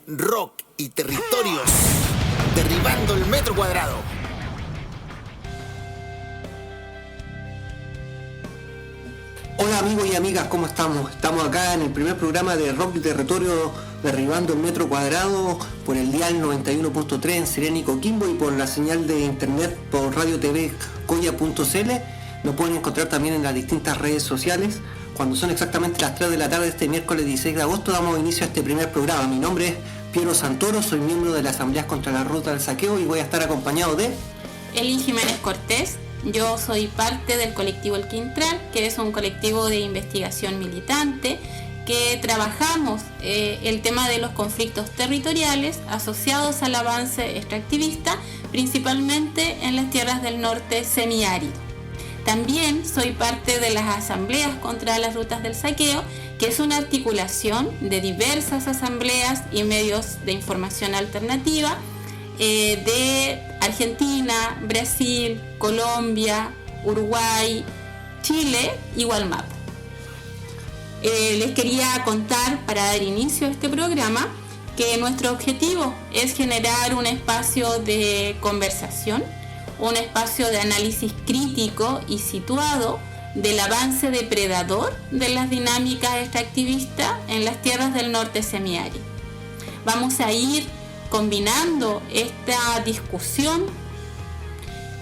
rock y territorios, derribando el metro cuadrado. Hola amigos y amigas, ¿cómo estamos? Estamos acá en el primer programa de Rock y Territorio, derribando el metro cuadrado, por el dial 91.3 en Serena y Coquimbo, y por la señal de internet por Radio TV Coya.cl. Nos pueden encontrar también en las distintas redes sociales. Cuando son exactamente las 3 de la tarde de este miércoles 16 de agosto, damos inicio a este primer programa. Mi nombre es Piero Santoro, soy miembro de la Asamblea contra la Ruta del Saqueo y voy a estar acompañado de... Eli Jiménez Cortés. Yo soy parte del colectivo El Quintral, que es un colectivo de investigación militante que trabajamos el tema de los conflictos territoriales asociados al avance extractivista, principalmente en las tierras del norte semiárido. También soy parte de las asambleas contra las rutas del saqueo, que es una articulación de diversas asambleas y medios de información alternativa de Argentina, Brasil, Colombia, Uruguay, Chile y Gualmapu. Les quería contar, para dar inicio a este programa, que nuestro objetivo es generar un espacio de conversación, un espacio de análisis crítico y situado del avance depredador de las dinámicas extractivistas en las tierras del norte semiárido. Vamos a ir combinando esta discusión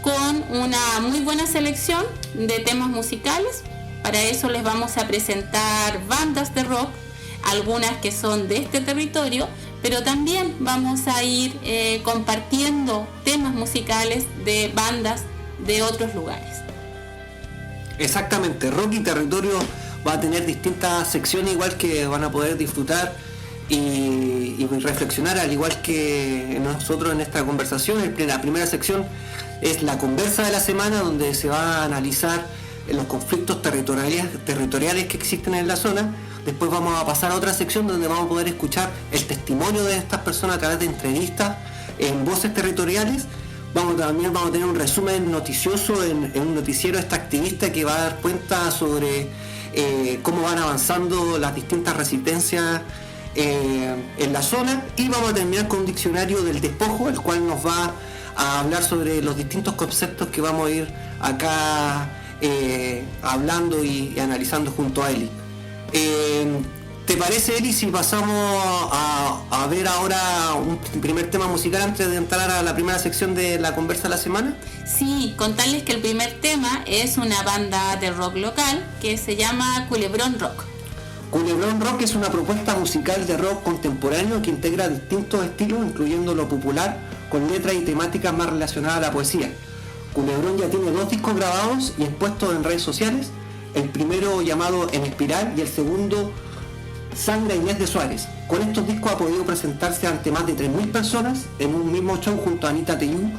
con una muy buena selección de temas musicales. Para eso les vamos a presentar bandas de rock, algunas que son de este territorio, pero también vamos a ir compartiendo temas musicales de bandas de otros lugares. Exactamente, Rock y Territorio va a tener distintas secciones, igual que van a poder disfrutar y reflexionar, al igual que nosotros en esta conversación. La primera sección es la conversa de la semana, donde se va a analizar los conflictos territoriales que existen en la zona. Después vamos a pasar a otra sección donde vamos a poder escuchar el testimonio de estas personas a través de entrevistas en voces territoriales. También vamos a tener un resumen noticioso en un noticiero extractivista que va a dar cuenta sobre cómo van avanzando las distintas resistencias en la zona, y vamos a terminar con un diccionario del despojo, el cual nos va a hablar sobre los distintos conceptos que vamos a ir acá hablando y analizando junto a Eli. ¿Te parece, Eli, si pasamos a ver ahora un primer tema musical antes de entrar a la primera sección de la conversa de la semana? Sí, contarles que el primer tema es una banda de rock local que se llama Culebrón Rock. Culebrón Rock es una propuesta musical de rock contemporáneo que integra distintos estilos, incluyendo lo popular, con letras y temáticas más relacionadas a la poesía. Culebrón ya tiene 2 discos grabados y expuestos en redes sociales, el primero llamado En Espiral y el segundo Sangre Inés de Suárez. Con estos discos ha podido presentarse ante más de 3.000 personas en un mismo show junto a Anita Teyú.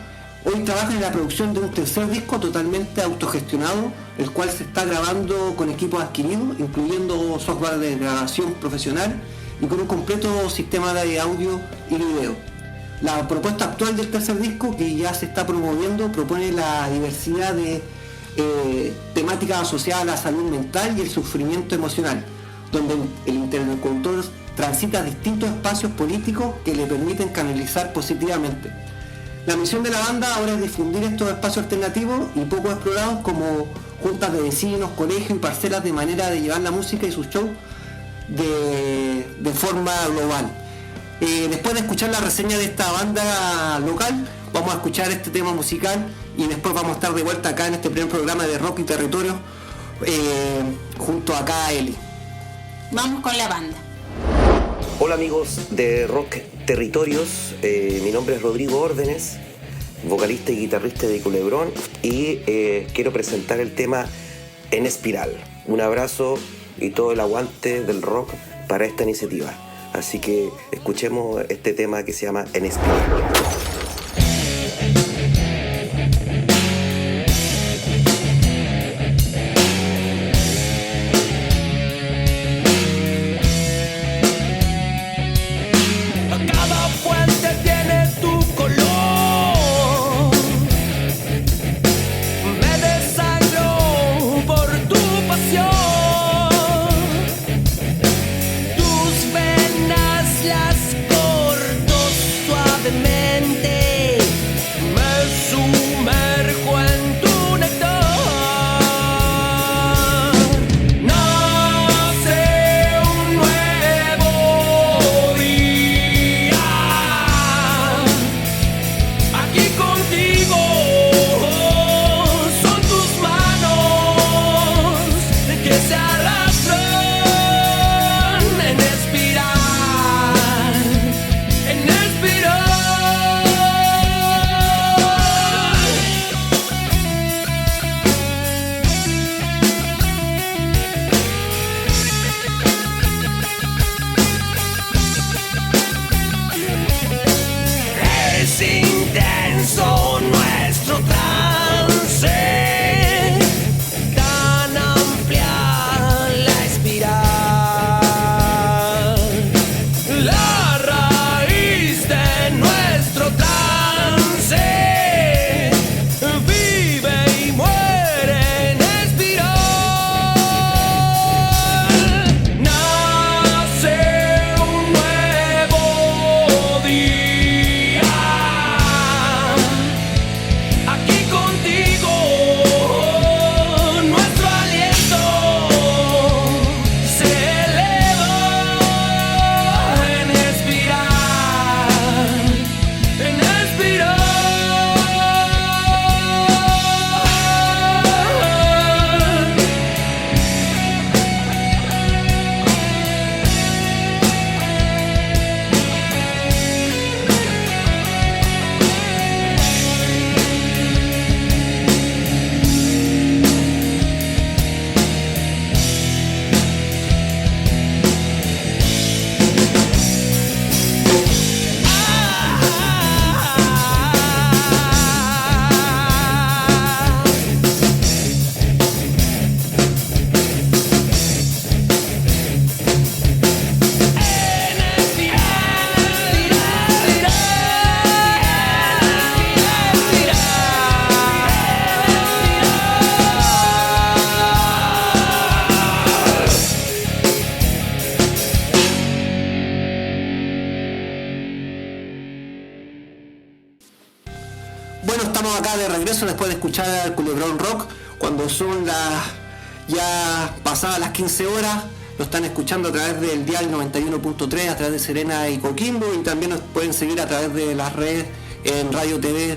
Hoy trabaja en la producción de un tercer disco totalmente autogestionado, el cual se está grabando con equipos adquiridos, incluyendo software de grabación profesional y con un completo sistema de audio y video. La propuesta actual del tercer disco, que ya se está promoviendo, propone la diversidad de temáticas asociadas a la salud mental y el sufrimiento emocional, donde el interlocutor transita distintos espacios políticos que le permiten canalizar positivamente. La misión de la banda ahora es difundir estos espacios alternativos y poco explorados, como juntas de vecinos, colegios y parcelas, de manera de llevar la música y sus shows de forma global. Después de escuchar la reseña de esta banda local, vamos a escuchar este tema musical y después vamos a estar de vuelta acá en este primer programa de Rock y Territorio junto acá a Eli. Vamos con la banda. Hola amigos de Rock Territorios, mi nombre es Rodrigo Órdenes, vocalista y guitarrista de Culebrón, y quiero presentar el tema En Espiral. Un abrazo y todo el aguante del rock para esta iniciativa. Así que escuchemos este tema que se llama En Espiral. Tus venas las corro suavemente me sumerjo en tu néctar. Nace un nuevo día aquí contigo. Son tus manos que se arrastran en espiral, en espiral. Es intenso nuestro trance, tan amplia la espiral. La raíz de nuestro trance vive y muere en espiral. Nace un nuevo día aquí contigo. Nuestro aliento se eleva en espiral, en espiral. Bueno, estamos acá de regreso después de escuchar al Culebrón Rock, cuando son las ya pasadas las 15 horas. Lo están escuchando a través del dial 91.3, a través de Serena y Coquimbo, y también nos pueden seguir a través de las redes en Radio TV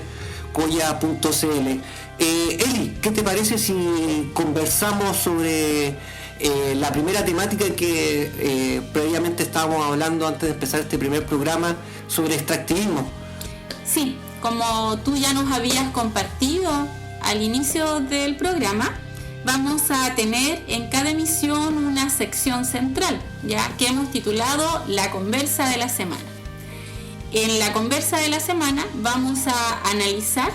Coya.cl. Eli, ¿qué te parece si conversamos sobre la primera temática que previamente estábamos hablando antes de empezar este primer programa, sobre extractivismo? Sí, como tú ya nos habías compartido al inicio del programa, vamos a tener en cada emisión una sección central, ya que hemos titulado La Conversa de la Semana. En la Conversa de la Semana vamos a analizar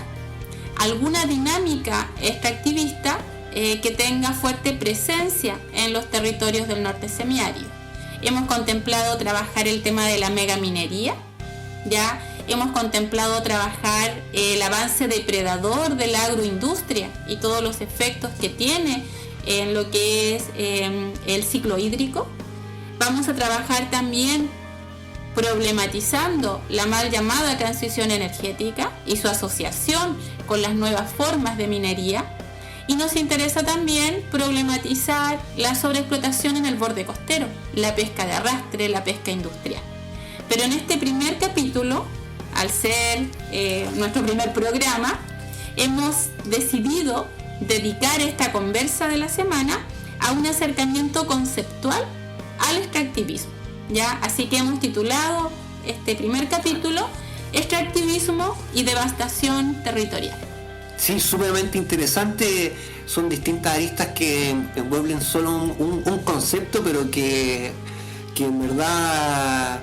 alguna dinámica extractivista que tenga fuerte presencia en los territorios del norte semiárido. Hemos contemplado trabajar el tema de la megaminería, ya hemos contemplado trabajar el avance depredador de la agroindustria y todos los efectos que tiene en lo que es el ciclo hídrico. Vamos a trabajar también problematizando la mal llamada transición energética y su asociación con las nuevas formas de minería. Y nos interesa también problematizar la sobreexplotación en el borde costero, la pesca de arrastre, la pesca industrial. Pero en este primer capítulo, al ser nuestro primer programa, hemos decidido dedicar esta conversa de la semana a un acercamiento conceptual al extractivismo, ¿ya? Así que hemos titulado este primer capítulo Extractivismo y devastación territorial. Sí, sumamente interesante. Son distintas aristas que envuelven solo un concepto, pero que en verdad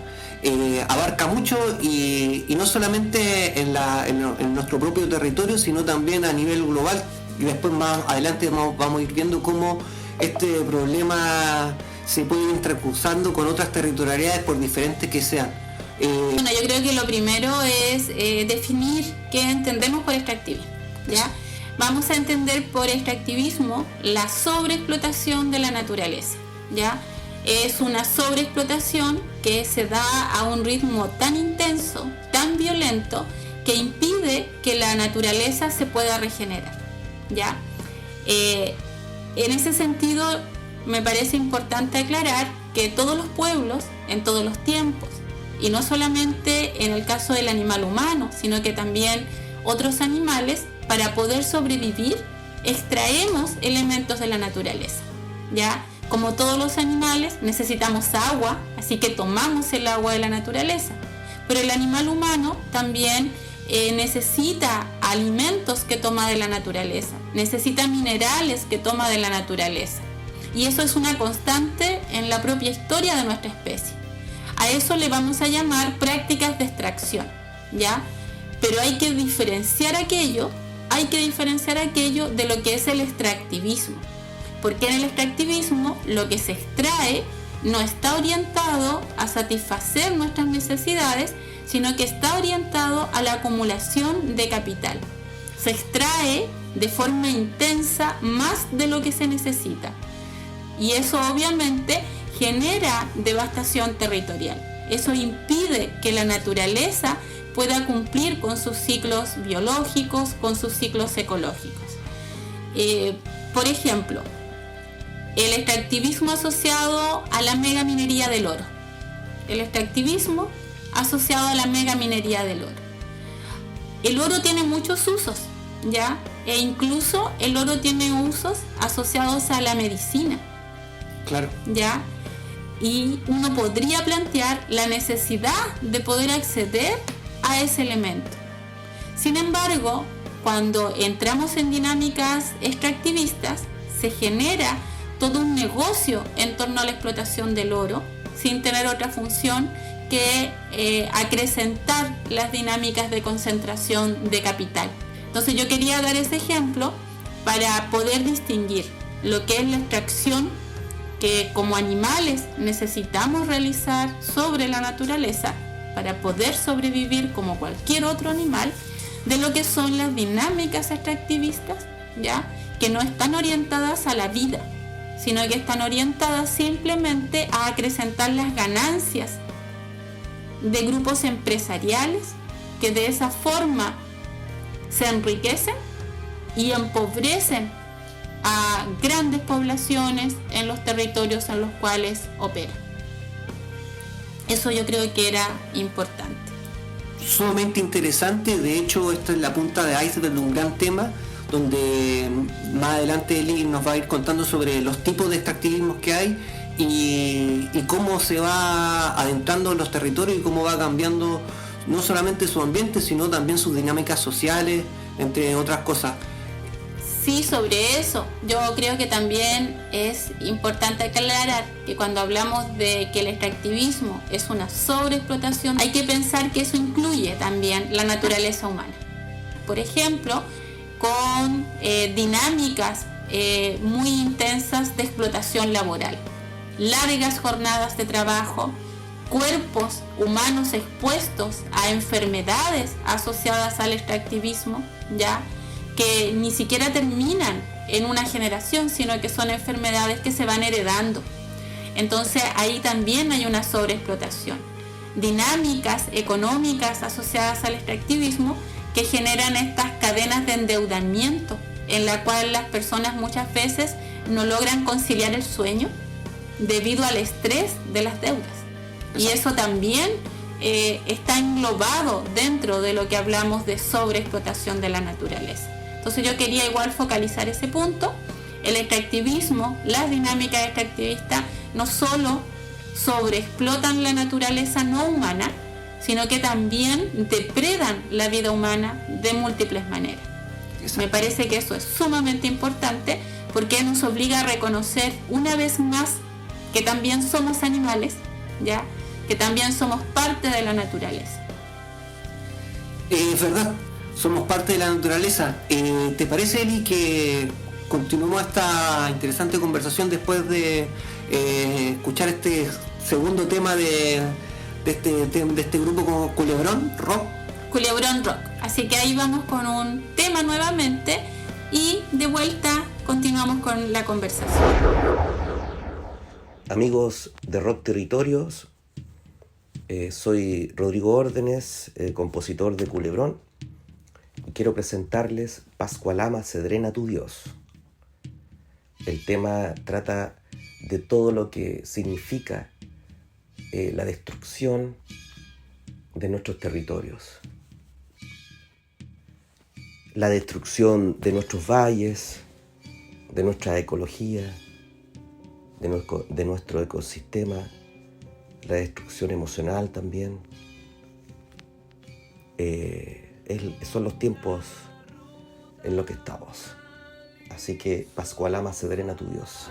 abarca mucho y no solamente en nuestro propio territorio, sino también a nivel global. Y después más adelante vamos a ir viendo cómo este problema se puede ir intercruzando con otras territorialidades, por diferentes que sean. Bueno, yo creo que lo primero es definir qué entendemos por extractivismo, ¿ya? Vamos a entender por extractivismo la sobreexplotación de la naturaleza, ¿ya? Es una sobreexplotación que se da a un ritmo tan intenso, tan violento que impide que la naturaleza se pueda regenerar, ¿ya? En ese sentido, me parece importante aclarar que todos los pueblos, en todos los tiempos, y no solamente en el caso del animal humano, sino que también otros animales, para poder sobrevivir, extraemos elementos de la naturaleza, ¿ya? Como todos los animales, necesitamos agua, así que tomamos el agua de la naturaleza. Pero el animal humano también necesita alimentos que toma de la naturaleza, necesita minerales que toma de la naturaleza. Y eso es una constante en la propia historia de nuestra especie. A eso le vamos a llamar prácticas de extracción, ¿ya? Pero hay que diferenciar aquello de lo que es el extractivismo. Porque en el extractivismo lo que se extrae no está orientado a satisfacer nuestras necesidades, sino que está orientado a la acumulación de capital. Se extrae de forma intensa más de lo que se necesita. Y eso obviamente genera devastación territorial. Eso impide que la naturaleza pueda cumplir con sus ciclos biológicos, con sus ciclos ecológicos. Por ejemplo, el extractivismo asociado a la megaminería del oro. El extractivismo asociado a la megaminería del oro. El oro tiene muchos usos, ¿ya? E incluso el oro tiene usos asociados a la medicina. Claro. ¿Ya? Y uno podría plantear la necesidad de poder acceder a ese elemento. Sin embargo, cuando entramos en dinámicas extractivistas, se genera todo un negocio en torno a la explotación del oro, sin tener otra función que acrecentar las dinámicas de concentración de capital. Entonces yo quería dar ese ejemplo para poder distinguir lo que es la extracción que como animales necesitamos realizar sobre la naturaleza para poder sobrevivir como cualquier otro animal, de lo que son las dinámicas extractivistas, ¿ya? Que no están orientadas a la vida, sino que están orientadas simplemente a acrecentar las ganancias de grupos empresariales que de esa forma se enriquecen y empobrecen a grandes poblaciones en los territorios en los cuales operan. Eso yo creo que era importante. Sumamente interesante, de hecho esta es la punta de iceberg de un gran tema, donde más adelante Eli nos va a ir contando sobre los tipos de extractivismos que hay y cómo se va adentrando en los territorios y cómo va cambiando no solamente su ambiente, sino también sus dinámicas sociales, entre otras cosas. Sí, sobre eso, yo creo que también es importante aclarar que cuando hablamos de que el extractivismo es una sobreexplotación, hay que pensar que eso incluye también la naturaleza humana. Por ejemplo, con dinámicas muy intensas de explotación laboral, largas jornadas de trabajo, cuerpos humanos expuestos a enfermedades asociadas al extractivismo, ¿ya? Que ni siquiera terminan en una generación, sino que son enfermedades que se van heredando. Entonces ahí también hay una sobreexplotación. Dinámicas económicas asociadas al extractivismo que generan estas cadenas de endeudamiento en la cual las personas muchas veces no logran conciliar el sueño debido al estrés de las deudas. Y eso también está englobado dentro de lo que hablamos de sobreexplotación de la naturaleza. Entonces yo quería igual focalizar ese punto. El extractivismo, las dinámicas extractivistas no solo sobreexplotan la naturaleza no humana, sino que también depredan la vida humana de múltiples maneras. Exacto. Me parece que eso es sumamente importante porque nos obliga a reconocer una vez más que también somos animales, ¿ya? Que también somos parte de la naturaleza. Es verdad, somos parte de la naturaleza. ¿Te parece, Eli, que continuemos esta interesante conversación después de escuchar este segundo tema de este grupo como Culebrón Rock? Culebrón Rock. Así que ahí vamos con un tema nuevamente y de vuelta continuamos con la conversación. Amigos de Rock Territorios, Soy Rodrigo Órdenes, compositor de Culebrón, y quiero presentarles Pascualama Sedrena tu Dios. El tema trata de todo lo que significa la destrucción de nuestros territorios, la destrucción de nuestros valles, de nuestra ecología, de nuestro ecosistema, la destrucción emocional también. Son los tiempos en los que estamos. Así que Pascualama Sedrena tu Dios.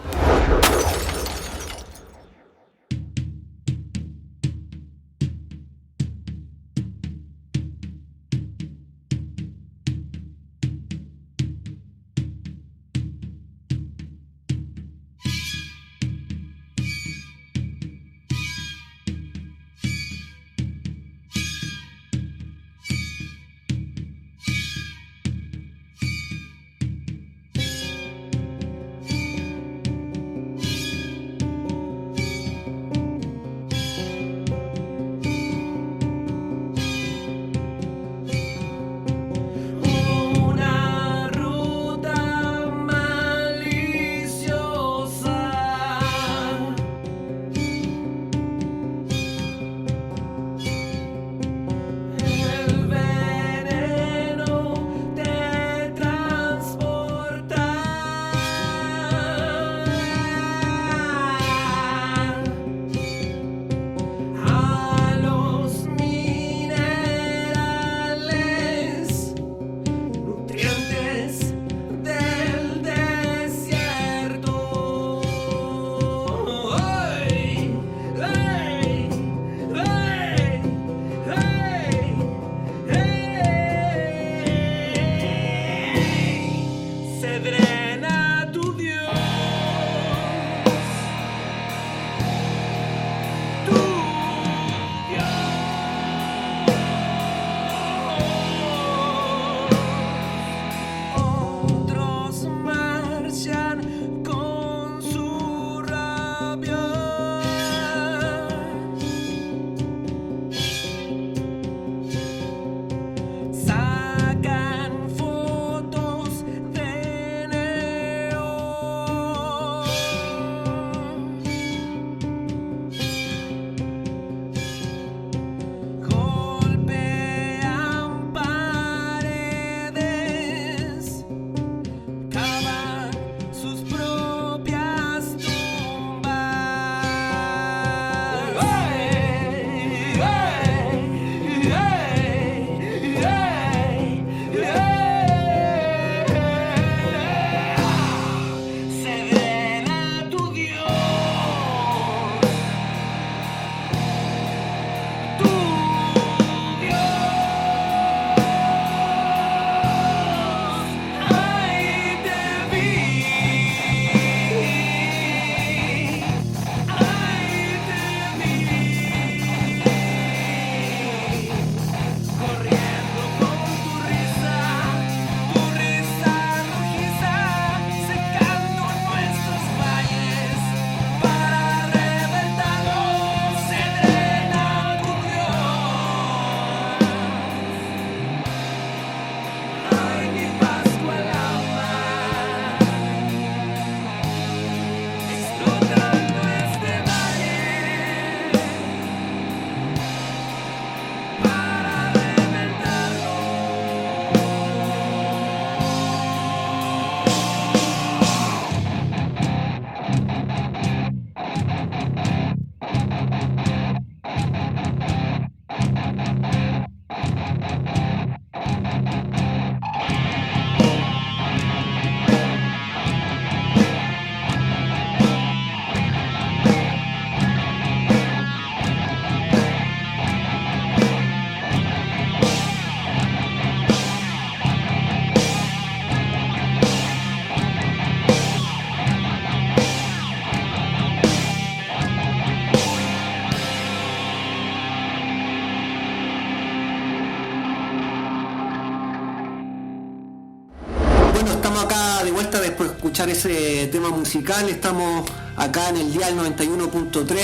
Después de escuchar ese tema musical, estamos acá en el dial 91.3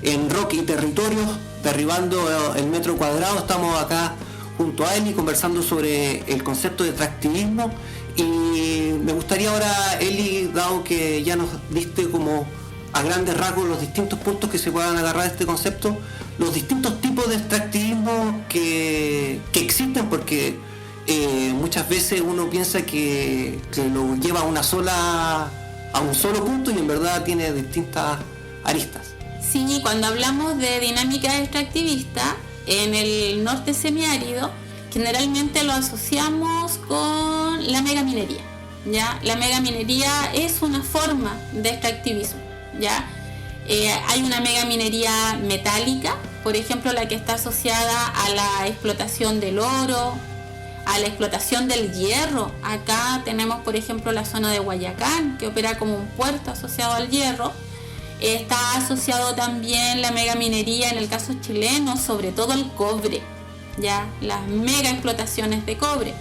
En Rock y Territorios, derribando el metro cuadrado, estamos acá junto a Eli conversando sobre el concepto de extractivismo. Y me gustaría ahora, Eli, dado que ya nos diste como a grandes rasgos los distintos puntos que se puedan agarrar de este concepto, los distintos tipos de extractivismo que existen, porque muchas veces uno piensa que lo lleva a un solo punto y en verdad tiene distintas aristas. Sí, cuando hablamos de dinámica extractivista en el norte semiárido, generalmente lo asociamos con la megaminería, ¿ya? La megaminería es una forma de extractivismo, ¿ya? Hay una megaminería metálica, por ejemplo, la que está asociada a la explotación del oro, a la explotación del hierro. Acá tenemos, por ejemplo, la zona de Guayacán, que opera como un puerto asociado al hierro. Está asociado también la megaminería, en el caso chileno, sobre todo el cobre, ya las mega explotaciones de cobre.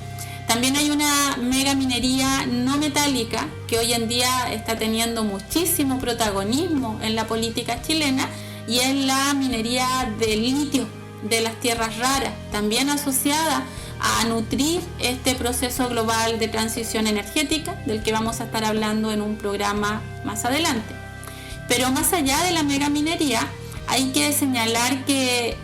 También hay una megaminería no metálica que hoy en día está teniendo muchísimo protagonismo en la política chilena, y es la minería de litio de las tierras raras, también asociada a nutrir este proceso global de transición energética, del que vamos a estar hablando en un programa más adelante. Pero más allá de la megaminería, hay que señalar que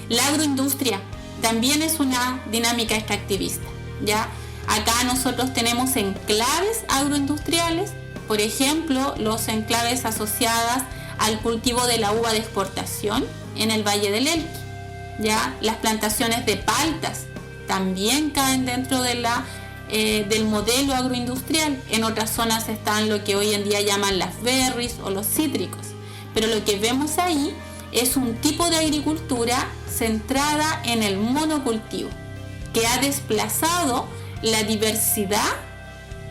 la agroindustria también es una dinámica extractivista, ¿ya? Acá nosotros tenemos enclaves agroindustriales, por ejemplo, los enclaves asociados al cultivo de la uva de exportación en el Valle del Elqui, ¿ya? Las plantaciones de paltas también caen dentro de del modelo agroindustrial. En otras zonas están lo que hoy en día llaman las berries o los cítricos, pero lo que vemos ahí es un tipo de agricultura centrada en el monocultivo, que ha desplazado la diversidad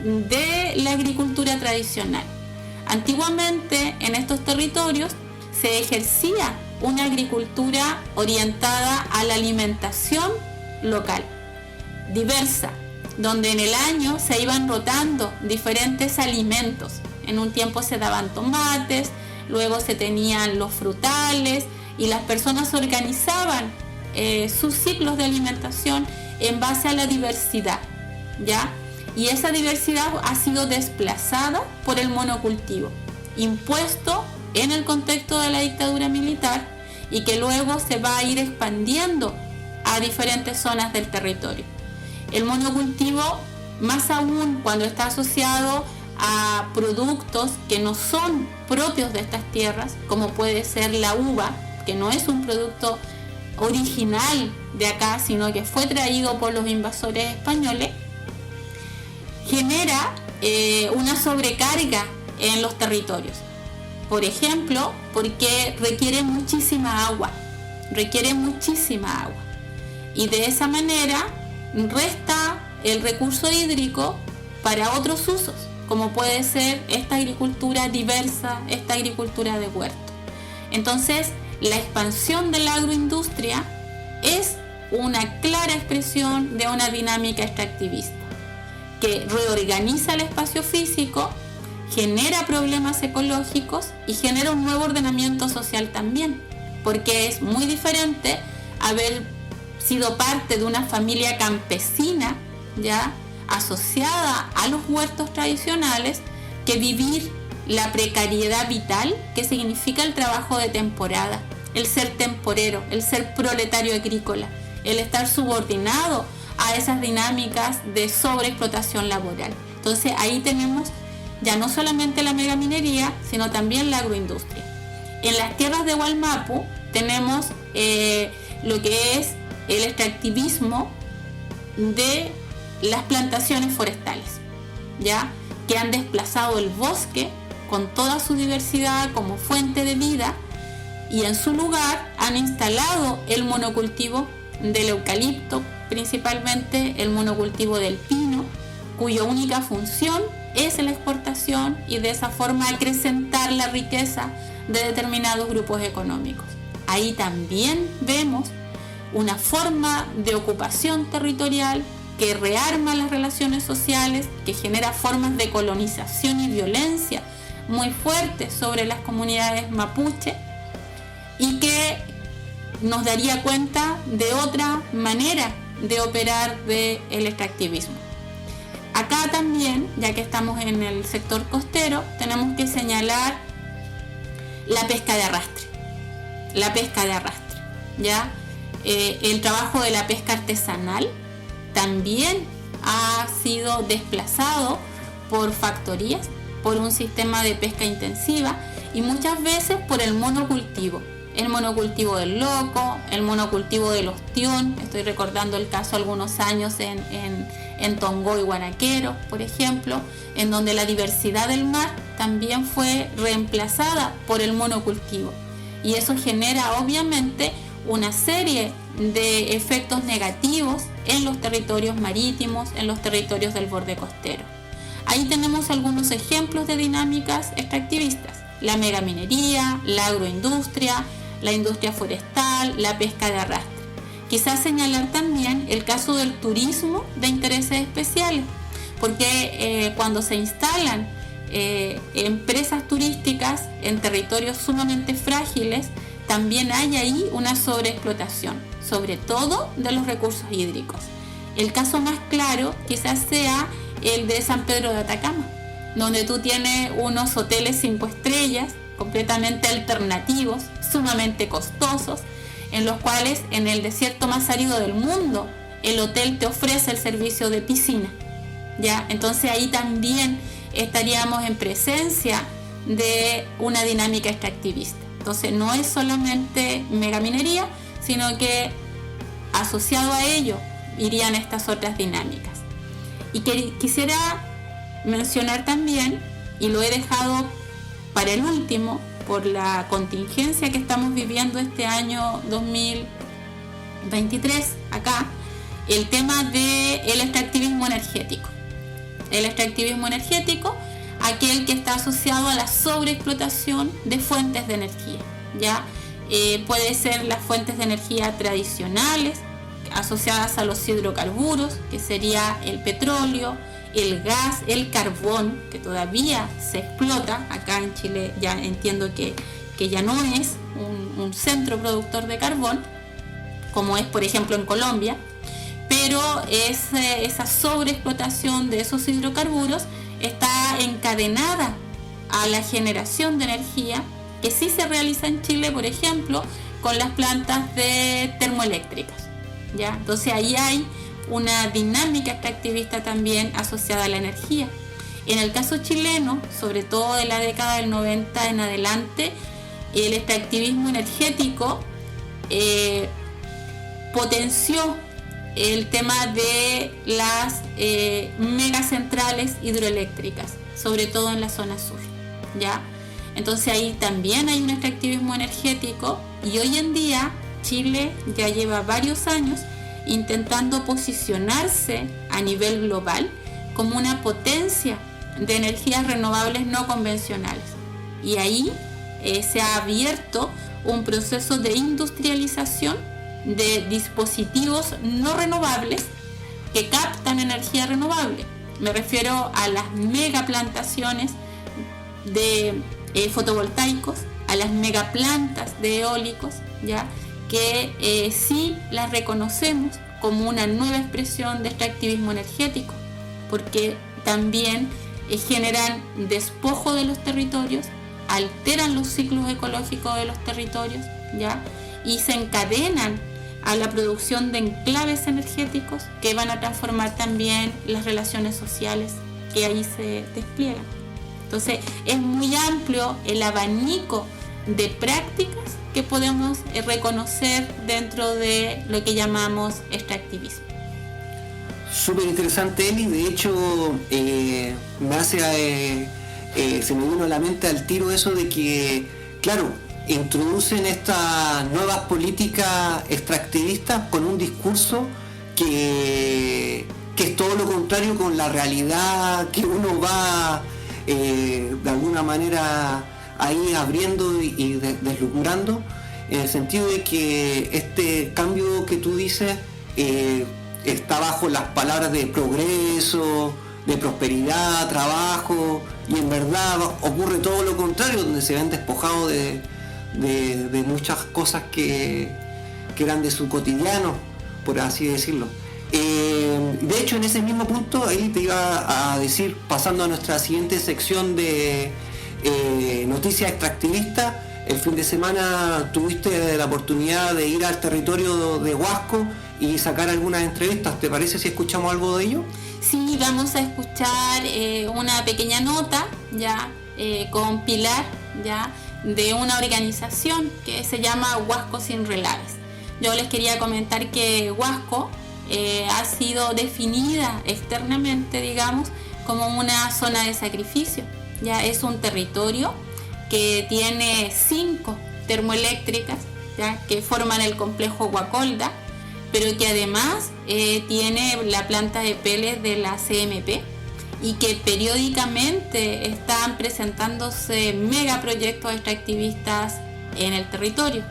de la agricultura tradicional. Antiguamente en estos territorios se ejercía una agricultura orientada a la alimentación local, diversa, donde en el año se iban rotando diferentes alimentos. En un tiempo se daban tomates, luego se tenían los frutales, y las personas organizaban sus ciclos de alimentación en base a la diversidad, ¿ya? Y esa diversidad ha sido desplazada por el monocultivo, impuesto en el contexto de la dictadura militar, y que luego se va a ir expandiendo a diferentes zonas del territorio. El monocultivo, más aún cuando está asociado a productos que no son propios de estas tierras, como puede ser la uva, que no es un producto original de acá, sino que fue traído por los invasores españoles, genera una sobrecarga en los territorios. Por ejemplo, porque requiere muchísima agua, y de esa manera resta el recurso hídrico para otros usos, como puede ser esta agricultura diversa, esta agricultura de huerto. Entonces, la expansión de la agroindustria es una clara expresión de una dinámica extractivista, que reorganiza el espacio físico, genera problemas ecológicos y genera un nuevo ordenamiento social también, porque es muy diferente haber sido parte de una familia campesina, ya asociada a los huertos tradicionales, que vivir la precariedad vital que significa el trabajo de temporada, el ser temporero, el ser proletario agrícola, el estar subordinado a esas dinámicas de sobreexplotación laboral. Entonces ahí tenemos ya no solamente la megaminería, sino también la agroindustria. En las tierras de Wallmapu tenemos lo que es el extractivismo de las plantaciones forestales, ya que han desplazado el bosque con toda su diversidad como fuente de vida, y en su lugar han instalado el monocultivo del eucalipto, principalmente el monocultivo del pino, cuya única función es la exportación y de esa forma acrecentar la riqueza de determinados grupos económicos. Ahí también vemos una forma de ocupación territorial que rearma las relaciones sociales, que genera formas de colonización y violencia muy fuertes sobre las comunidades mapuche, y que nos daría cuenta de otra manera de operar del extractivismo. Acá también, ya que estamos en el sector costero, tenemos que señalar la pesca de arrastre. La pesca de arrastre, ¿ya? El trabajo de la pesca artesanal también ha sido desplazado por factorías, por un sistema de pesca intensiva y muchas veces por el monocultivo. El monocultivo del loco, el monocultivo del ostión. Estoy recordando el caso algunos años en Tongoy y Guanaquero, por ejemplo, en donde la diversidad del mar también fue reemplazada por el monocultivo. Y eso genera obviamente una serie de efectos negativos en los territorios marítimos, en los territorios del borde costero. Ahí tenemos algunos ejemplos de dinámicas extractivistas: la megaminería, la agroindustria, la industria forestal, la pesca de arrastre. Quizás señalar también el caso del turismo de intereses especiales, porque cuando se instalan empresas turísticas en territorios sumamente frágiles, también hay ahí una sobreexplotación, sobre todo de los recursos hídricos. El caso más claro quizás sea el de San Pedro de Atacama, donde tú tienes unos hoteles 5 estrellas completamente alternativos, sumamente costosos, en los cuales en el desierto más árido del mundo el hotel te ofrece el servicio de piscina, ¿ya? Entonces ahí también estaríamos en presencia de una dinámica extractivista. Entonces no es solamente megaminería, sino que asociado a ello irían estas otras dinámicas. Y que quisiera mencionar también, y lo he dejado para el último, por la contingencia que estamos viviendo este año 2023 acá, el tema del extractivismo energético. El extractivismo energético, aquel que está asociado a la sobreexplotación de fuentes de energía, ¿ya? Puede ser las fuentes de energía tradicionales, asociadas a los hidrocarburos, que sería el petróleo, el gas, el carbón, que todavía se explota. Acá en Chile ya entiendo que ya no es un centro productor de carbón, como es por ejemplo en Colombia, pero esa sobreexplotación de esos hidrocarburos está encadenada a la generación de energía que sí se realiza en Chile, por ejemplo, con las plantas de termoeléctricas, ¿ya? Entonces ahí hay una dinámica extractivista también asociada a la energía. En el caso chileno, sobre todo de la década del 90 en adelante, el extractivismo energético potenció el tema de las megacentrales hidroeléctricas, sobre todo en la zona sur, ¿ya? Entonces ahí también hay un extractivismo energético, y hoy en día Chile ya lleva varios años intentando posicionarse a nivel global como una potencia de energías renovables no convencionales. Y ahí se ha abierto un proceso de industrialización de dispositivos no renovables que captan energía renovable. Me refiero a las megaplantaciones de fotovoltaicos, a las megaplantas de eólicos, ¿ya? Que sí las reconocemos como una nueva expresión de extractivismo energético, porque también generan despojo de los territorios, alteran los ciclos ecológicos de los territorios, ¿ya? Y se encadenan a la producción de enclaves energéticos que van a transformar también las relaciones sociales que ahí se despliegan. Entonces es muy amplio el abanico de prácticas que podemos reconocer dentro de lo que llamamos extractivismo. Súper interesante, Eli. De hecho, se me vino a la mente al tiro eso de que, claro, introducen estas nuevas políticas extractivistas con un discurso que es todo lo contrario con la realidad que uno va de alguna manera ahí abriendo y deslumbrando, en el sentido de que este cambio que tú dices está bajo las palabras de progreso, de prosperidad, trabajo, y en verdad ocurre todo lo contrario, donde se ven despojados de de muchas cosas que eran de su cotidiano, por así decirlo. De hecho, en ese mismo punto, Eli, te iba a decir, pasando a nuestra siguiente sección de noticias extractivistas, el fin de semana tuviste la oportunidad de ir al territorio de Huasco y sacar algunas entrevistas. ¿Te parece si escuchamos algo de ello? Sí, vamos a escuchar una pequeña nota ya con Pilar, ya, de una organización que se llama Huasco Sin Relaves. Yo les quería comentar que Huasco ha sido definida externamente, digamos, como una zona de sacrificio. Ya es un territorio que tiene 5 termoeléctricas, ya, que forman el complejo Guacolda, pero que además tiene la planta de pellets de la CMP y que periódicamente están presentándose megaproyectos extractivistas en el territorio.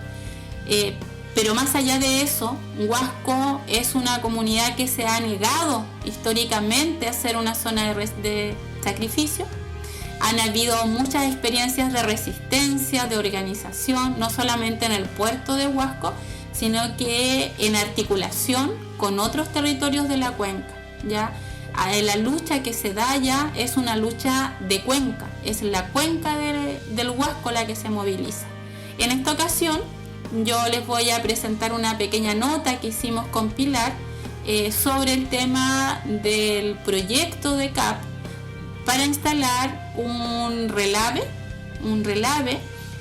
Pero más allá de eso, Huasco es una comunidad que se ha negado históricamente a ser una zona de sacrificio. Han habido muchas experiencias de resistencia, de organización, no solamente en el puerto de Huasco, sino que en articulación con otros territorios de la cuenca, ¿ya? La lucha que se da ya es una lucha de cuenca, es la cuenca del Huasco la que se moviliza. En esta ocasión yo les voy a presentar una pequeña nota que hicimos con Pilar sobre el tema del proyecto de CAP para instalar un relave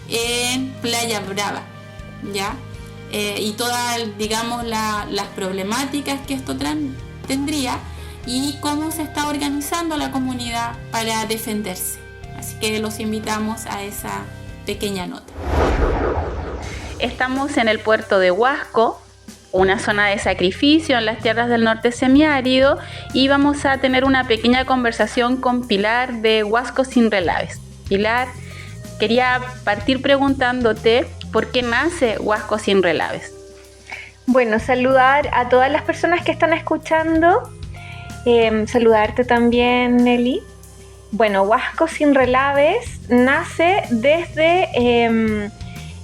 en Playa Brava, ¿ya? Y todas, digamos, las problemáticas que esto tendría y cómo se está organizando la comunidad para defenderse. Así que los invitamos a esa pequeña nota. Estamos en el puerto de Huasco, una zona de sacrificio en las tierras del norte semiárido, y vamos a tener una pequeña conversación con Pilar de Huasco Sin Relaves. Pilar, quería partir preguntándote por qué nace Huasco Sin Relaves. Bueno, saludar a todas las personas que están escuchando, saludarte también, Nelly. Bueno, Huasco Sin Relaves nace desde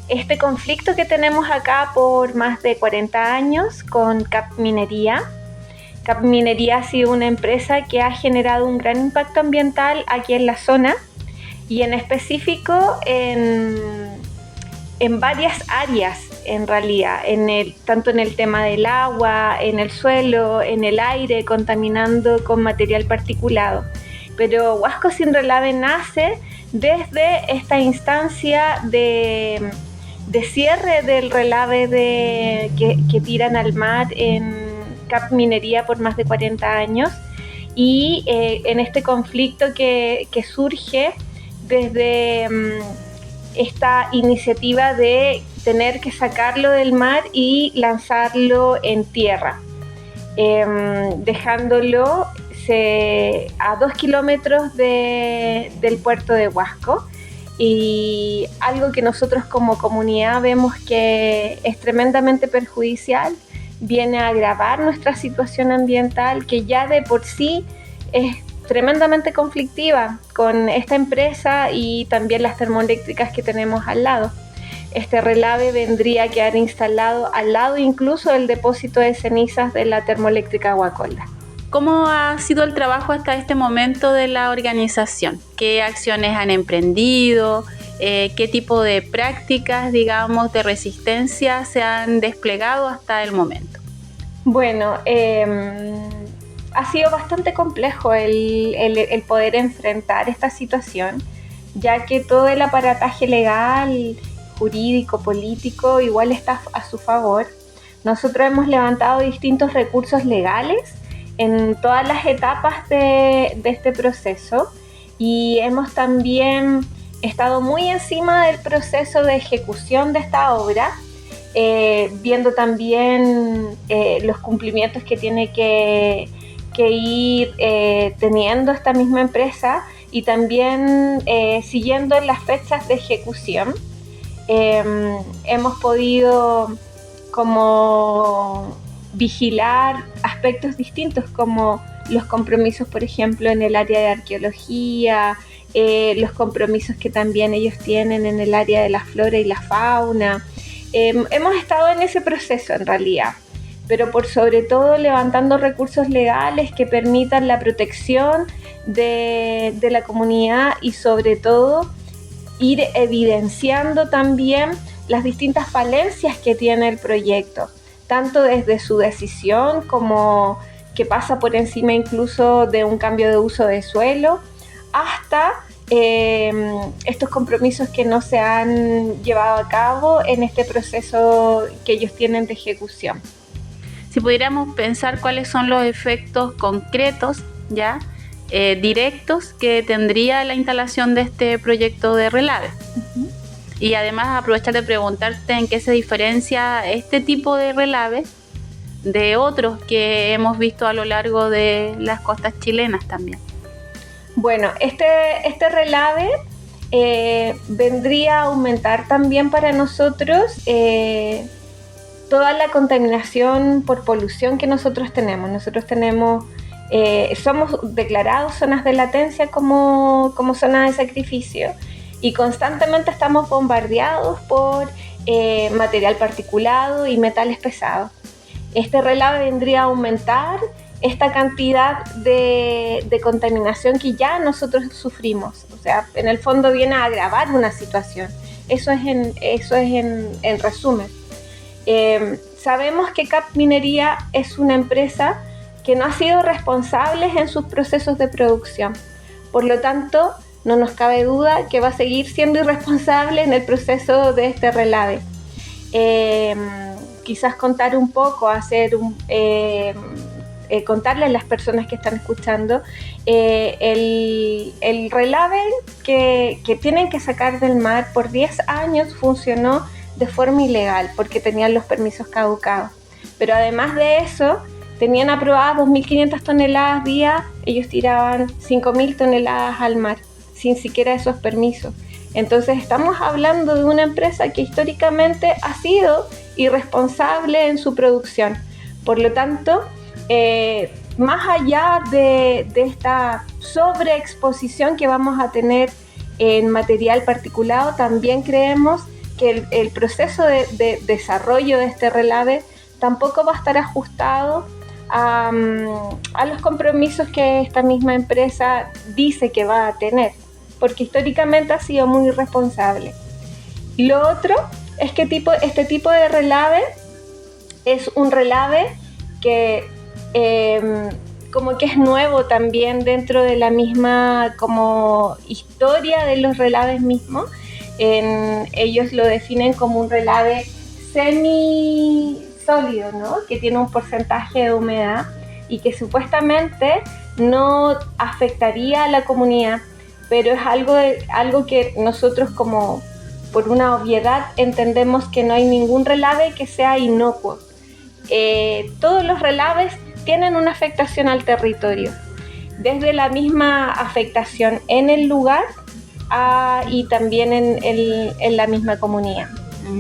este conflicto que tenemos acá por más de 40 años con CAP Minería. CAP Minería ha sido una empresa que ha generado un gran impacto ambiental aquí en la zona y en específico en varias áreas en realidad, tanto en el tema del agua, en el suelo, en el aire, contaminando con material particulado. Pero Huasco Sin Relave nace desde esta instancia de cierre del relave que tiran al mar en CAP Minería por más de 40 años y en este conflicto que surge desde esta iniciativa de tener que sacarlo del mar y lanzarlo en tierra, dejándolo a 2 kilómetros del puerto de Huasco. Y algo que nosotros como comunidad vemos que es tremendamente perjudicial, viene a agravar nuestra situación ambiental, que ya de por sí es tremendamente conflictiva con esta empresa y también las termoeléctricas que tenemos al lado. Este relave vendría a quedar instalado al lado incluso del depósito de cenizas de la termoeléctrica Guacolda. ¿Cómo ha sido el trabajo hasta este momento de la organización? ¿Qué acciones han emprendido? ¿Qué tipo de prácticas, digamos, de resistencia se han desplegado hasta el momento? Bueno, ha sido bastante complejo el poder enfrentar esta situación, ya que todo el aparataje legal, jurídico, político, igual está a su favor. Nosotros hemos levantado distintos recursos legales en todas las etapas de este proceso y hemos también estado muy encima del proceso de ejecución de esta obra, viendo también los cumplimientos que tiene que ir teniendo esta misma empresa y también siguiendo las fechas de ejecución. Hemos podido como vigilar aspectos distintos como los compromisos, por ejemplo, en el área de arqueología, los compromisos que también ellos tienen en el área de la flora y la fauna. Hemos estado en ese proceso en realidad, pero por sobre todo levantando recursos legales que permitan la protección de la comunidad y sobre todo ir evidenciando también las distintas falencias que tiene el proyecto, tanto desde su decisión como que pasa por encima incluso de un cambio de uso de suelo, hasta estos compromisos que no se han llevado a cabo en este proceso que ellos tienen de ejecución. Si pudiéramos pensar cuáles son los efectos concretos, ya directos, que tendría la instalación de este proyecto de relave. Uh-huh. Y además aprovechar de preguntarte en qué se diferencia este tipo de relave de otros que hemos visto a lo largo de las costas chilenas también. Bueno, este relave vendría a aumentar también para nosotros toda la contaminación por polución que nosotros tenemos. Nosotros tenemos, somos declarados zonas de latencia como zonas de sacrificio y constantemente estamos bombardeados por material particulado y metales pesados. Este relave vendría a aumentar esta cantidad de contaminación que ya nosotros sufrimos. O sea, en el fondo viene a agravar una situación. Eso es en resumen. Sabemos que CAP Minería es una empresa que no ha sido responsable en sus procesos de producción. Por lo tanto, no nos cabe duda que va a seguir siendo irresponsable en el proceso de este relave. Quizás contar un poco, contarle a las personas que están escuchando el relave que tienen que sacar del mar por 10 años funcionó de forma ilegal porque tenían los permisos caducados, pero además de eso tenían aprobadas 2.500 toneladas día, ellos tiraban 5.000 toneladas al mar sin siquiera esos permisos. Entonces estamos hablando de una empresa que históricamente ha sido irresponsable en su producción. Por lo tanto, más allá de esta sobreexposición que vamos a tener en material particulado, también creemos que el proceso de desarrollo de este relave tampoco va a estar ajustado a los compromisos que esta misma empresa dice que va a tener, porque históricamente ha sido muy irresponsable. Lo otro es que este tipo de relave es un relave que como que es nuevo también dentro de la misma como historia de los relaves mismos. Ellos lo definen como un relave semisólido, ¿no? Que tiene un porcentaje de humedad y que supuestamente no afectaría a la comunidad, pero es algo que nosotros como por una obviedad entendemos que no hay ningún relave que sea inocuo. Todos los relaves tienen una afectación al territorio, desde la misma afectación en el lugar y también en la misma comunidad.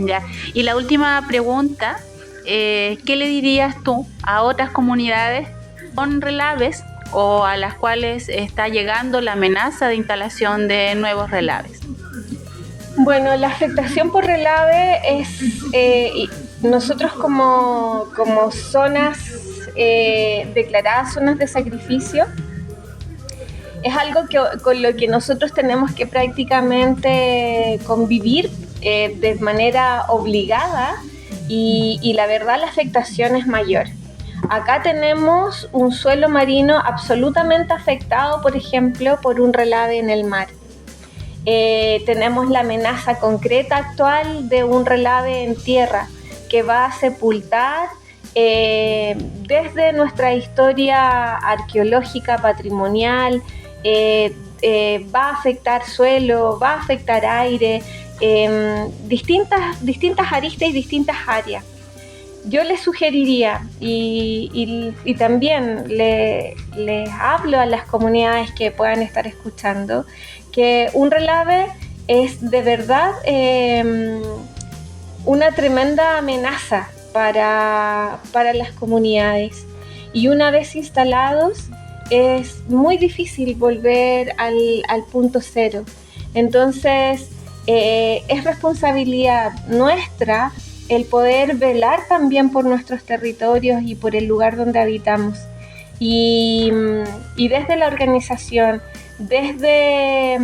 Ya. Y la última pregunta, ¿qué le dirías tú a otras comunidades con relaves o a las cuales está llegando la amenaza de instalación de nuevos relaves? Bueno, la afectación por relave es, nosotros como zonas declaradas zonas de sacrificio, es algo con lo que nosotros tenemos que prácticamente convivir de manera obligada y la verdad la afectación es mayor. Acá tenemos un suelo marino absolutamente afectado, por ejemplo, por un relave en el mar. Tenemos la amenaza concreta actual de un relave en tierra que va a sepultar desde nuestra historia arqueológica, patrimonial, va a afectar suelo, va a afectar aire, distintas aristas y distintas áreas. Yo les sugeriría y también les hablo a las comunidades que puedan estar escuchando que un relave es de verdad una tremenda amenaza para las comunidades, y una vez instalados es muy difícil volver al punto cero. Entonces, es responsabilidad nuestra el poder velar también por nuestros territorios y por el lugar donde habitamos. Y desde la organización, desde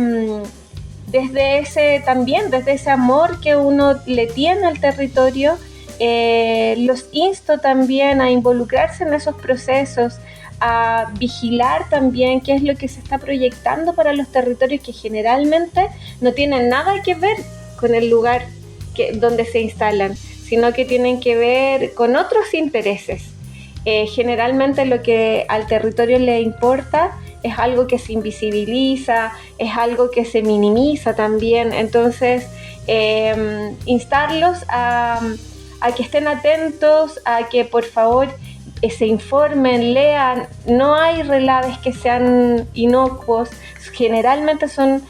ese amor que uno le tiene al territorio, los insto también a involucrarse en esos procesos, a vigilar también qué es lo que se está proyectando para los territorios que generalmente no tienen nada que ver con el lugar donde se instalan, sino que tienen que ver con otros intereses. Generalmente lo que al territorio le importa es algo que se invisibiliza, es algo que se minimiza también. Entonces, instarlos a que estén atentos, a que por favor se informen, lean. No hay relaves que sean inocuos, generalmente son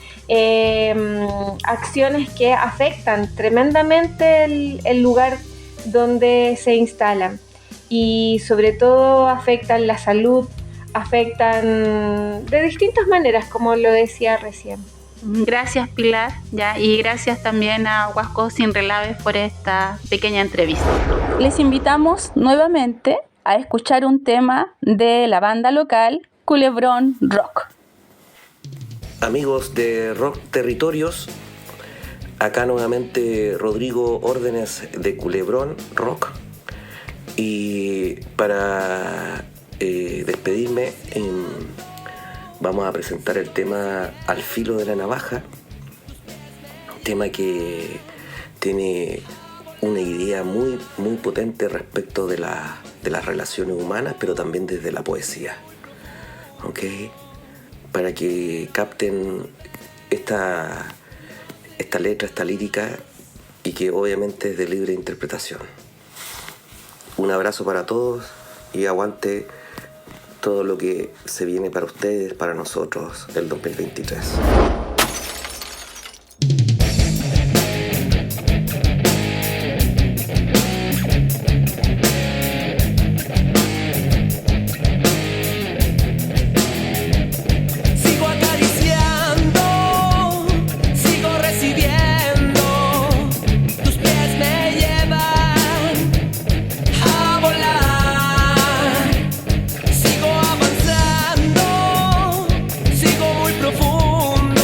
acciones que afectan tremendamente el lugar donde se instalan, y sobre todo afectan la salud, afectan de distintas maneras, como lo decía recién. Gracias, Pilar, y gracias también a Huasco Sin Relaves por esta pequeña entrevista. Les invitamos nuevamente a escuchar un tema de la banda local Culebrón Rock. Amigos de Rock Territorios, acá nuevamente Rodrigo Órdenes de Culebrón Rock, y para despedirme vamos a presentar el tema Al filo de la navaja, un tema que tiene una idea muy, muy potente respecto de las relaciones humanas, pero también desde la poesía, ¿ok? Para que capten esta letra, esta lírica, y que obviamente es de libre interpretación. Un abrazo para todos y aguante todo lo que se viene para ustedes, para nosotros, el 2023. Sigo muy profundo.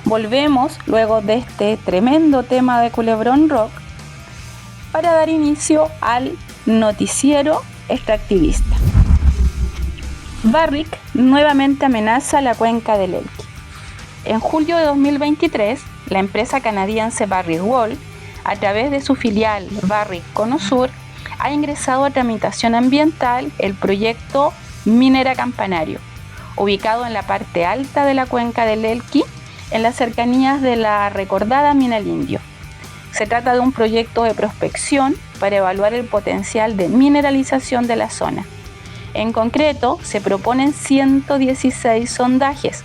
volvemos luego de este tremendo tema de Culebrón Rock para dar inicio al noticiero extractivista. Barrick nuevamente amenaza la cuenca del Elqui. En julio de 2023, la empresa canadiense Barrick Gold, a través de su filial Barrick Conosur, ha ingresado a tramitación ambiental el proyecto Minera Campanario, ubicado en la parte alta de la cuenca del Elqui, en las cercanías de la recordada Mina El Indio. Se trata de un proyecto de prospección para evaluar el potencial de mineralización de la zona. En concreto, se proponen 116 sondajes,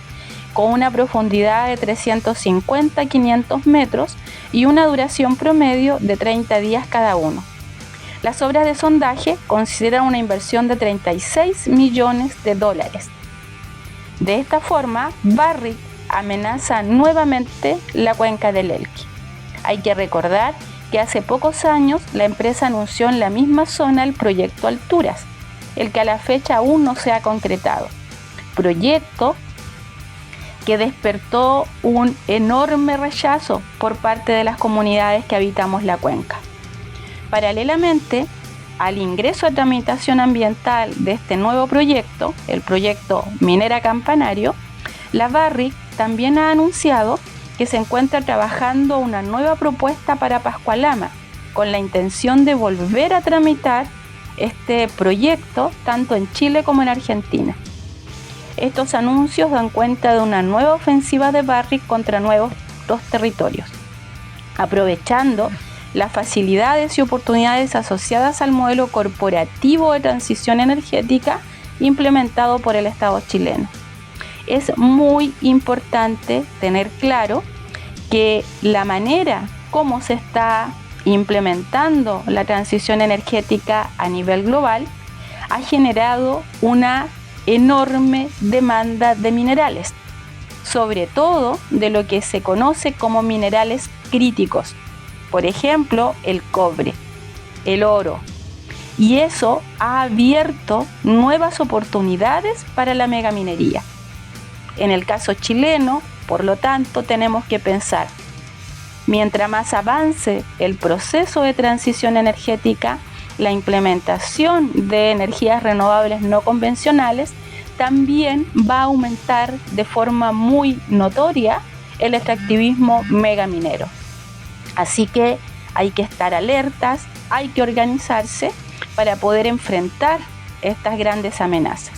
con una profundidad de 350 a 500 metros y una duración promedio de 30 días cada uno. Las obras de sondaje consideran una inversión de $36 millones. De esta forma, Barrick amenaza nuevamente la cuenca del Elqui. Hay que recordar que hace pocos años la empresa anunció en la misma zona el proyecto Alturas, el que a la fecha aún no se ha concretado. Proyecto que despertó un enorme rechazo por parte de las comunidades que habitamos la cuenca. Paralelamente al ingreso a tramitación ambiental de este nuevo proyecto, el proyecto Minera Campanario, la Barrick también ha anunciado que se encuentra trabajando una nueva propuesta para Pascualama, con la intención de volver a tramitar este proyecto tanto en Chile como en Argentina. Estos anuncios dan cuenta de una nueva ofensiva de Barrick contra nuevos dos territorios, aprovechando las facilidades y oportunidades asociadas al modelo corporativo de transición energética implementado por el Estado chileno. Es muy importante tener claro que la manera como se está implementando la transición energética a nivel global ha generado una enorme demanda de minerales, sobre todo de lo que se conoce como minerales críticos, por ejemplo, el cobre, el oro, y eso ha abierto nuevas oportunidades para la megaminería. En el caso chileno, por lo tanto, tenemos que pensar, mientras más avance el proceso de transición energética, la implementación de energías renovables no convencionales también va a aumentar de forma muy notoria el extractivismo megaminero. Así que hay que estar alertas, hay que organizarse para poder enfrentar estas grandes amenazas.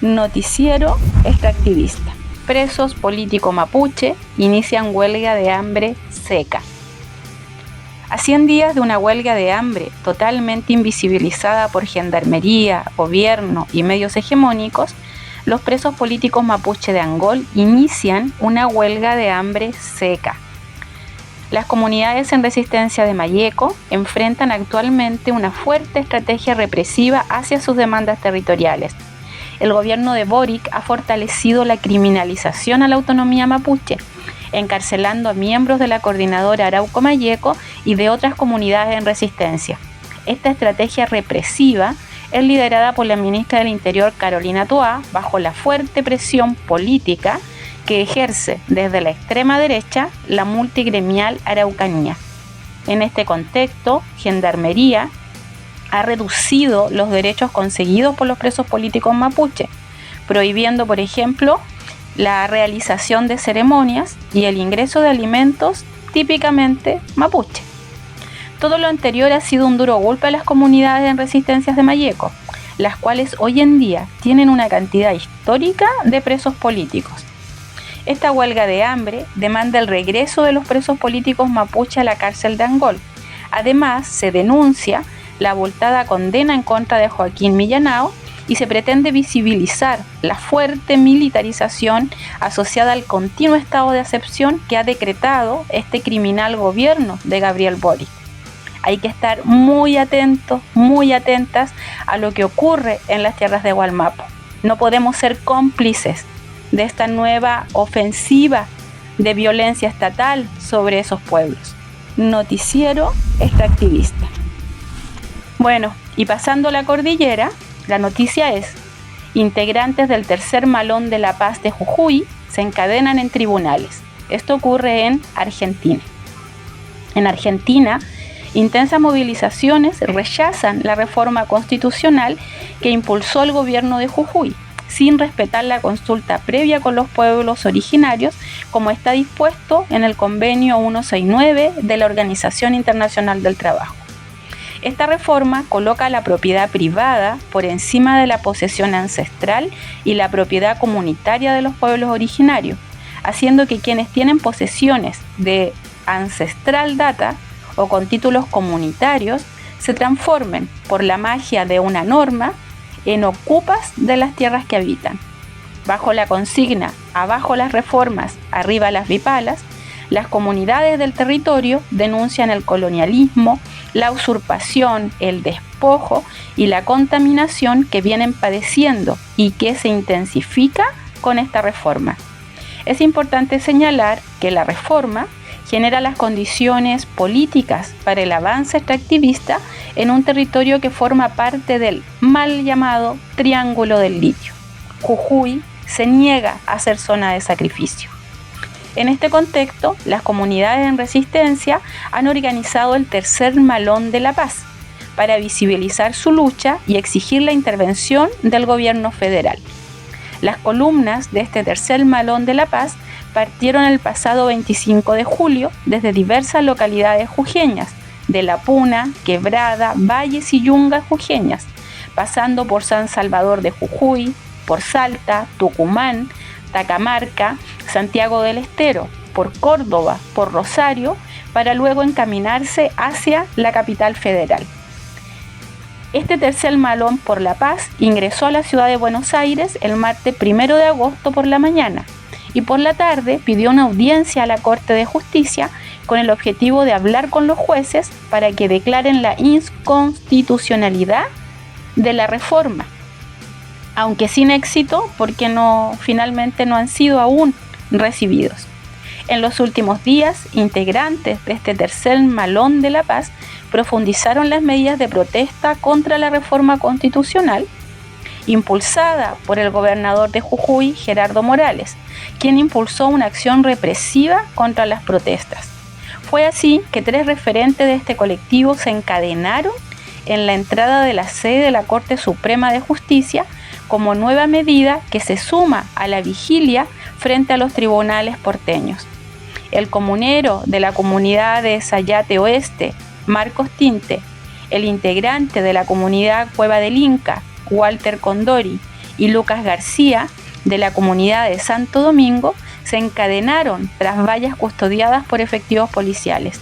Noticiero extractivista. Presos políticos mapuche inician huelga de hambre seca. A 100 días de una huelga de hambre totalmente invisibilizada por gendarmería, gobierno y medios hegemónicos, los presos políticos mapuche de Angol inician una huelga de hambre seca. Las comunidades en resistencia de Mayeco enfrentan actualmente una fuerte estrategia represiva hacia sus demandas territoriales. El gobierno de Boric ha fortalecido la criminalización a la autonomía mapuche, encarcelando a miembros de la coordinadora Arauco Mayeco y de otras comunidades en resistencia. Esta estrategia represiva es liderada por la ministra del Interior Carolina Toá, bajo la fuerte presión política que ejerce desde la extrema derecha la multigremial Araucanía. En este contexto, Gendarmería ha reducido los derechos conseguidos por los presos políticos mapuche, prohibiendo, por ejemplo, la realización de ceremonias y el ingreso de alimentos típicamente mapuche. Todo lo anterior ha sido un duro golpe a las comunidades en resistencias de Mayeco, las cuales hoy en día tienen una cantidad histórica de presos políticos. Esta huelga de hambre demanda el regreso de los presos políticos mapuche a la cárcel de Angol. Además, se denuncia la abultada condena en contra de Joaquín Millanao y se pretende visibilizar la fuerte militarización asociada al continuo estado de excepción que ha decretado este criminal gobierno de Gabriel Boric. Hay que estar muy atentos, muy atentas a lo que ocurre en las tierras de Wallmapu. No podemos ser cómplices de esta nueva ofensiva de violencia estatal sobre esos pueblos. Noticiero extractivista. Bueno, y pasando la cordillera, la noticia es: integrantes del tercer Malón de la Paz de Jujuy se encadenan en tribunales. Esto ocurre en Argentina. En Argentina, intensas movilizaciones rechazan la reforma constitucional que impulsó el gobierno de Jujuy, sin respetar la consulta previa con los pueblos originarios, como está dispuesto en el convenio 169 de la Organización Internacional del Trabajo. Esta reforma coloca la propiedad privada por encima de la posesión ancestral y la propiedad comunitaria de los pueblos originarios, haciendo que quienes tienen posesiones de ancestral data o con títulos comunitarios se transformen por la magia de una norma en ocupas de las tierras que habitan. Bajo la consigna "abajo las reformas, arriba las vipalas", las comunidades del territorio denuncian el colonialismo, la usurpación, el despojo y la contaminación que vienen padeciendo y que se intensifica con esta reforma. Es importante señalar que la reforma genera las condiciones políticas para el avance extractivista en un territorio que forma parte del mal llamado Triángulo del Litio. Jujuy se niega a ser zona de sacrificio. En este contexto, las comunidades en resistencia han organizado el Tercer Malón de la Paz para visibilizar su lucha y exigir la intervención del gobierno federal. Las columnas de este Tercer Malón de la Paz partieron el pasado 25 de julio desde diversas localidades jujeñas, de La Puna, Quebrada, Valles y Yungas jujeñas, pasando por San Salvador de Jujuy, por Salta, Tucumán, Tacamarca, Santiago del Estero, por Córdoba, por Rosario, para luego encaminarse hacia la capital federal. Este Tercer Malón por la Paz ingresó a la ciudad de Buenos Aires el martes 1 de agosto por la mañana y por la tarde pidió una audiencia a la Corte de Justicia con el objetivo de hablar con los jueces para que declaren la inconstitucionalidad de la reforma, aunque sin éxito porque finalmente no han sido aún recibidos. En los últimos días, integrantes de este Tercer Malón de la Paz profundizaron las medidas de protesta contra la reforma constitucional impulsada por el gobernador de Jujuy, Gerardo Morales, quien impulsó una acción represiva contra las protestas. Fue así que 3 referentes de este colectivo se encadenaron en la entrada de la sede de la Corte Suprema de Justicia como nueva medida que se suma a la vigilia frente a los tribunales porteños. El comunero de la comunidad de Sayate Oeste, Marcos Tinte, el integrante de la comunidad Cueva del Inca, Walter Condori, y Lucas García, de la comunidad de Santo Domingo, se encadenaron tras vallas custodiadas por efectivos policiales.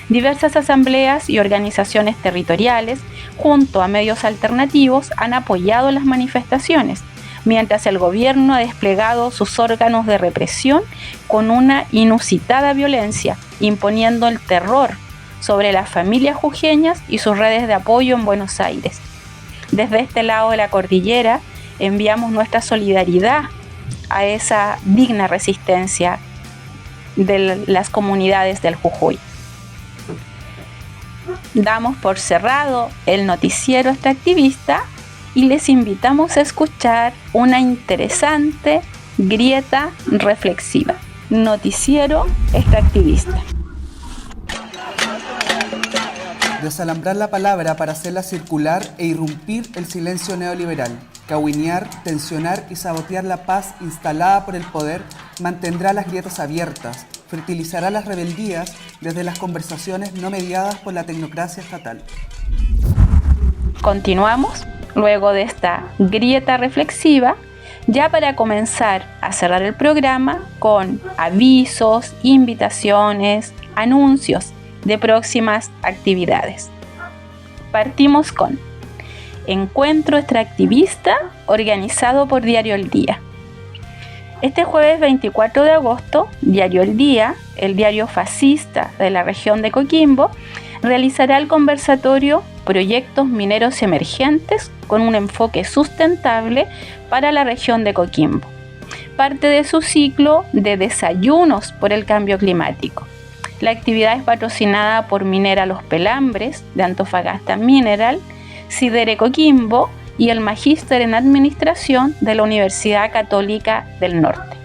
Diversas asambleas y organizaciones territoriales, junto a medios alternativos, han apoyado las manifestaciones, mientras el gobierno ha desplegado sus órganos de represión con una inusitada violencia, imponiendo el terror sobre las familias jujeñas y sus redes de apoyo en Buenos Aires. Desde este lado de la cordillera enviamos nuestra solidaridad a esa digna resistencia de las comunidades del Jujuy. Damos por cerrado el noticiero extractivista y les invitamos a escuchar una interesante grieta reflexiva. Noticiero extractivista. Desalambrar la palabra para hacerla circular e irrumpir el silencio neoliberal, cahuinear, tensionar y sabotear la paz instalada por el poder mantendrá las grietas abiertas, fertilizará las rebeldías desde las conversaciones no mediadas por la tecnocracia estatal. Continuamos luego de esta grieta reflexiva, ya para comenzar a cerrar el programa con avisos, invitaciones, anuncios de próximas actividades. Partimos con Encuentro Extractivista organizado por Diario El Día. Este jueves 24 de agosto, Diario El Día, el diario fascista de la región de Coquimbo, realizará el conversatorio Proyectos Mineros Emergentes con un enfoque sustentable para la región de Coquimbo, parte de su ciclo de desayunos por el cambio climático. La actividad es patrocinada por Minera Los Pelambres, de Antofagasta Mineral, Sidere Coquimbo y el Magíster en Administración de la Universidad Católica del Norte.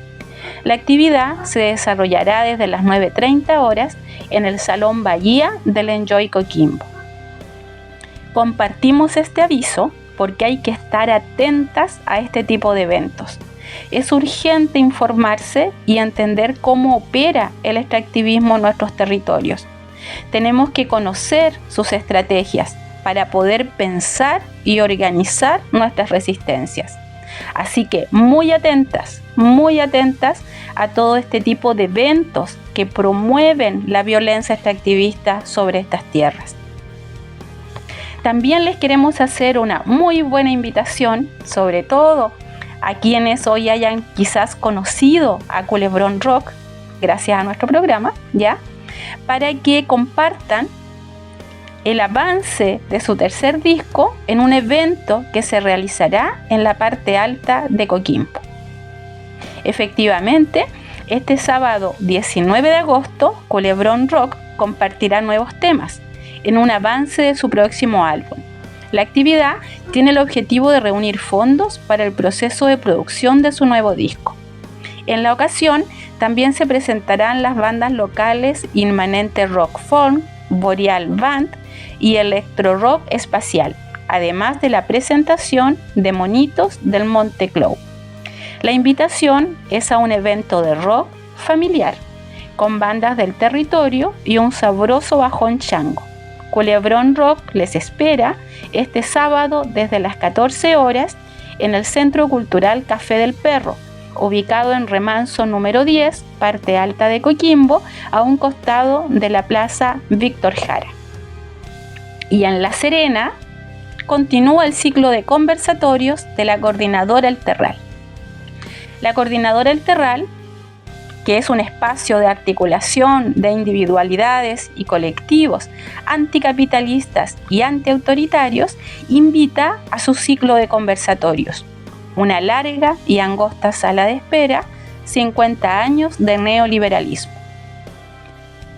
La actividad se desarrollará desde las 9:30 horas en el Salón Bahía del Enjoy Coquimbo. Compartimos este aviso porque hay que estar atentas a este tipo de eventos. Es urgente informarse y entender cómo opera el extractivismo en nuestros territorios. Tenemos que conocer sus estrategias para poder pensar y organizar nuestras resistencias. Así que muy atentas a todo este tipo de eventos que promueven la violencia extractivista sobre estas tierras. También les queremos hacer una muy buena invitación, sobre todo a quienes hoy hayan quizás conocido a Culebrón Rock, gracias a nuestro programa, ¿ya? Para que compartan el avance de su tercer disco en un evento que se realizará en la parte alta de Coquimbo. Efectivamente, este sábado 19 de agosto, Culebrón Rock compartirá nuevos temas en un avance de su próximo álbum. La actividad tiene el objetivo de reunir fondos para el proceso de producción de su nuevo disco. En la ocasión, también se presentarán las bandas locales Inmanente Rock Form, Boreal Band y Electro Rock Espacial, además de la presentación de Monitos del Monte Clow. La invitación es a un evento de rock familiar, con bandas del territorio y un sabroso bajón chango. Culebrón Rock les espera este sábado desde las 14 horas en el Centro Cultural Café del Perro, ubicado en Remanso número 10, parte alta de Coquimbo, a un costado de la Plaza Víctor Jara. Y en La Serena continúa el ciclo de conversatorios de la Coordinadora El Terral. La Coordinadora El Terral, que es un espacio de articulación de individualidades y colectivos anticapitalistas y antiautoritarios, invita a su ciclo de conversatorios, una larga y angosta sala de espera, 50 años de neoliberalismo.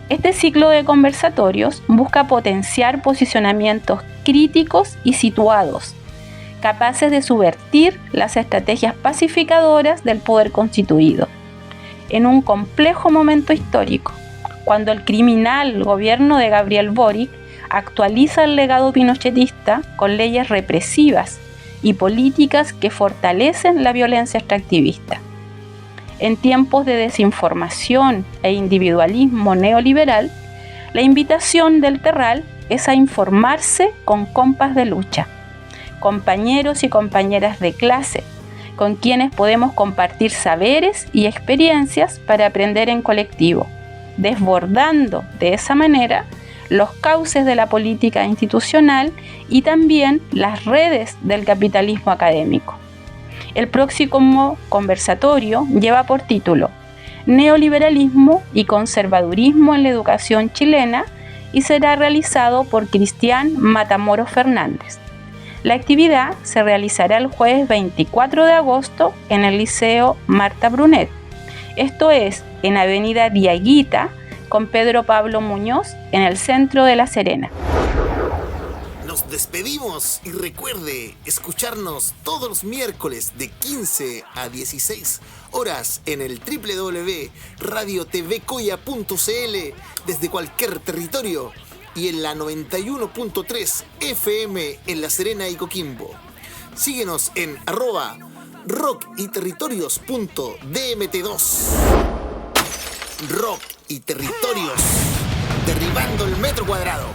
Este ciclo de conversatorios busca potenciar posicionamientos críticos y situados, capaces de subvertir las estrategias pacificadoras del poder constituido. En un complejo momento histórico, cuando el criminal gobierno de Gabriel Boric actualiza el legado pinochetista con leyes represivas y políticas que fortalecen la violencia extractivista. En tiempos de desinformación e individualismo neoliberal, la invitación del Terral es a informarse con compas de lucha, compañeros y compañeras de clase, con quienes podemos compartir saberes y experiencias para aprender en colectivo, desbordando de esa manera los cauces de la política institucional y también las redes del capitalismo académico. El próximo conversatorio lleva por título Neoliberalismo y conservadurismo en la educación chilena y será realizado por Cristian Matamoros Fernández. La actividad se realizará el jueves 24 de agosto en el Liceo Marta Brunet. Esto es en Avenida Diaguita con Pedro Pablo Muñoz en el centro de La Serena. Nos despedimos y recuerde escucharnos todos los miércoles de 15 a 16 horas en el www.radiotvcoya.cl desde cualquier territorio y en la 91.3 FM en La Serena y Coquimbo. Síguenos en @rockyterritorios.dmt2. Rock y Territorios, derribando el metro cuadrado.